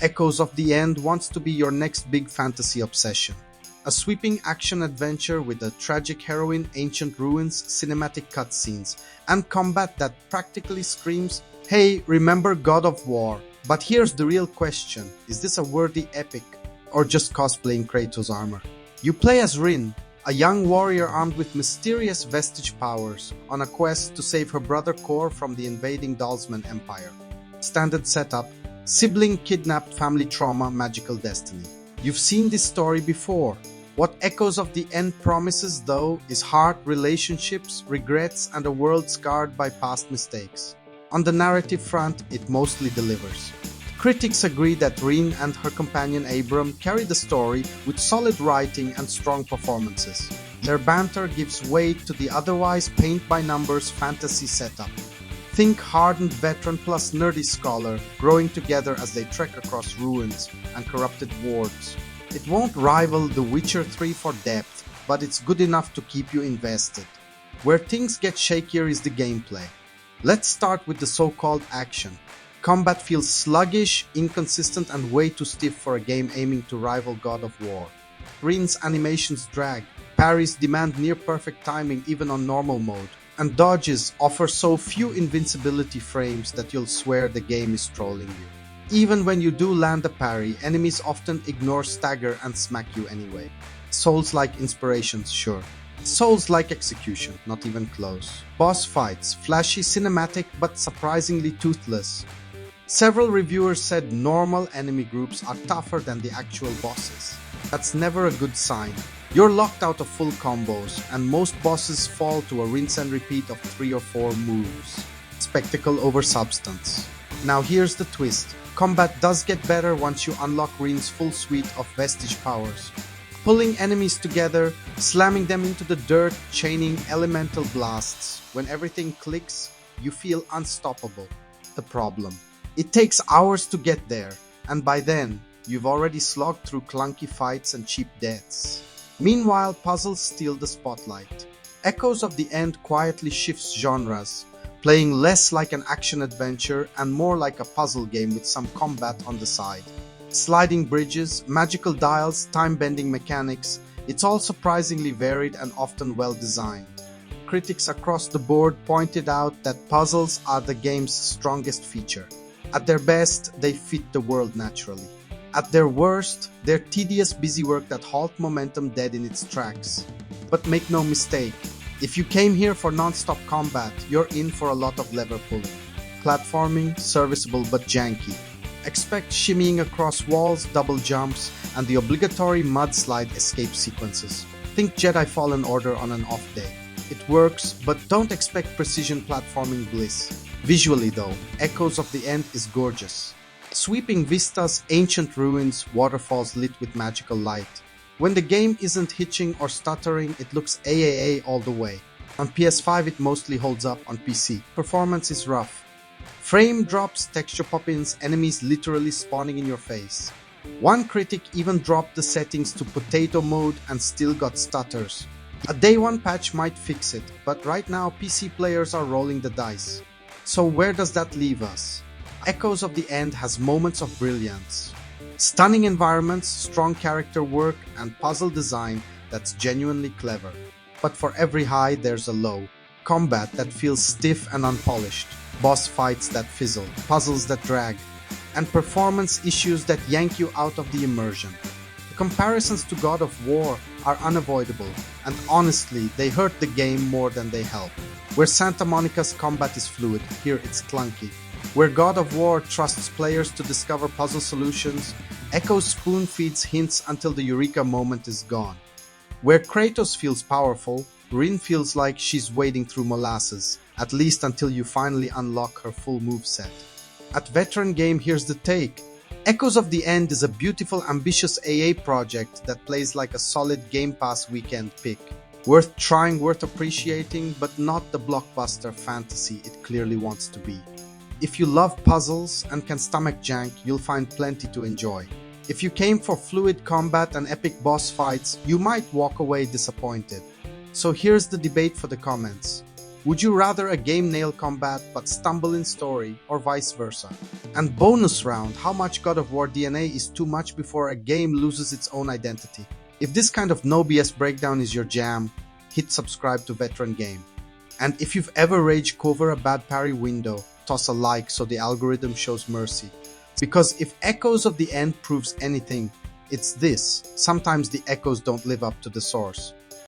Echoes of the End wants to be your next big fantasy obsession. A sweeping action-adventure with a tragic heroine, ancient ruins, cinematic cutscenes, and combat that practically screams, "Hey, remember God of War?" But here's the real question: is this a worthy epic, or just cosplaying Kratos' armor? You play as Rin, a young warrior armed with mysterious vestige powers, on a quest to save her brother Kor from the invading Dalsman Empire. Standard setup: sibling kidnapped, family trauma, magical destiny. You've seen this story before. What Echoes of the End promises, though, is heart, relationships, regrets, and a world scarred by past mistakes. On the narrative front, it mostly delivers. Critics agree that Rin and her companion Abram carry the story with solid writing and strong performances. Their banter gives weight to the otherwise paint-by-numbers fantasy setup. Think hardened veteran plus nerdy scholar growing together as they trek across ruins and corrupted wards. It won't rival The Witcher 3 for depth, but it's good enough to keep you invested. Where things get shakier is the gameplay. Let's start with the so-called action. Combat feels sluggish, inconsistent, and way too stiff for a game aiming to rival God of War. Rin's animations drag, parries demand near-perfect timing even on normal mode, and dodges offer so few invincibility frames that you'll swear the game is trolling you. Even when you do land a parry, enemies often ignore stagger and smack you anyway. Souls-like inspirations, sure. Souls-like execution, not even close. Boss fights, flashy, cinematic, but surprisingly toothless. Several reviewers said normal enemy groups are tougher than the actual bosses. That's never a good sign. You're locked out of full combos, and most bosses fall to a rinse and repeat of 3 or 4 moves. Spectacle over substance. Now here's the twist. Combat does get better once you unlock Rin's full suite of vestige powers. Pulling enemies together, slamming them into the dirt, chaining elemental blasts. When everything clicks, you feel unstoppable. The problem: it takes hours to get there, and by then, you've already slogged through clunky fights and cheap deaths. Meanwhile, puzzles steal the spotlight. Echoes of the End quietly shifts genres, playing less like an action-adventure and more like a puzzle game with some combat on the side. Sliding bridges, magical dials, time-bending mechanics, it's all surprisingly varied and often well-designed. Critics across the board pointed out that puzzles are the game's strongest feature. At their best, they fit the world naturally. At their worst, they're tedious busywork that halt momentum dead in its tracks. But make no mistake, if you came here for non-stop combat, you're in for a lot of lever pulling. Platforming, serviceable but janky. Expect shimmying across walls, double jumps, and the obligatory mudslide escape sequences. Think Jedi Fallen Order on an off day. It works, but don't expect precision platforming bliss. Visually though, Echoes of the End is gorgeous. Sweeping vistas, ancient ruins, waterfalls lit with magical light. When the game isn't hitching or stuttering, it looks AAA all the way. On PS5 it mostly holds up, on PC performance is rough. Frame drops, texture pop-ins, enemies literally spawning in your face. One critic even dropped the settings to potato mode and still got stutters. A day one patch might fix it, but right now PC players are rolling the dice. So where does that leave us? Echoes of the End has moments of brilliance. Stunning environments, strong character work, and puzzle design that's genuinely clever. But for every high there's a low. Combat that feels stiff and unpolished. Boss fights that fizzle, puzzles that drag, and performance issues that yank you out of the immersion. The comparisons to God of War are unavoidable, and honestly, they hurt the game more than they help. Where Santa Monica's combat is fluid, here it's clunky. Where God of War trusts players to discover puzzle solutions, Echo spoon feeds hints until the eureka moment is gone. Where Kratos feels powerful, Rin feels like she's wading through molasses, at least until you finally unlock her full moveset. At Veteran Game, here's the take. Echoes of the End is a beautiful, ambitious AA project that plays like a solid Game Pass weekend pick. Worth trying, worth appreciating, but not the blockbuster fantasy it clearly wants to be. If you love puzzles and can stomach jank, you'll find plenty to enjoy. If you came for fluid combat and epic boss fights, you might walk away disappointed. So here's the debate for the comments. Would you rather a game nail combat but stumble in story, or vice versa? And bonus round, how much God of War DNA is too much before a game loses its own identity? If this kind of no BS breakdown is your jam, hit subscribe to Veteran Game. And if you've ever rage cover a bad parry window, toss a like so the algorithm shows mercy. Because if Echoes of the End proves anything, it's this: sometimes the echoes don't live up to the source.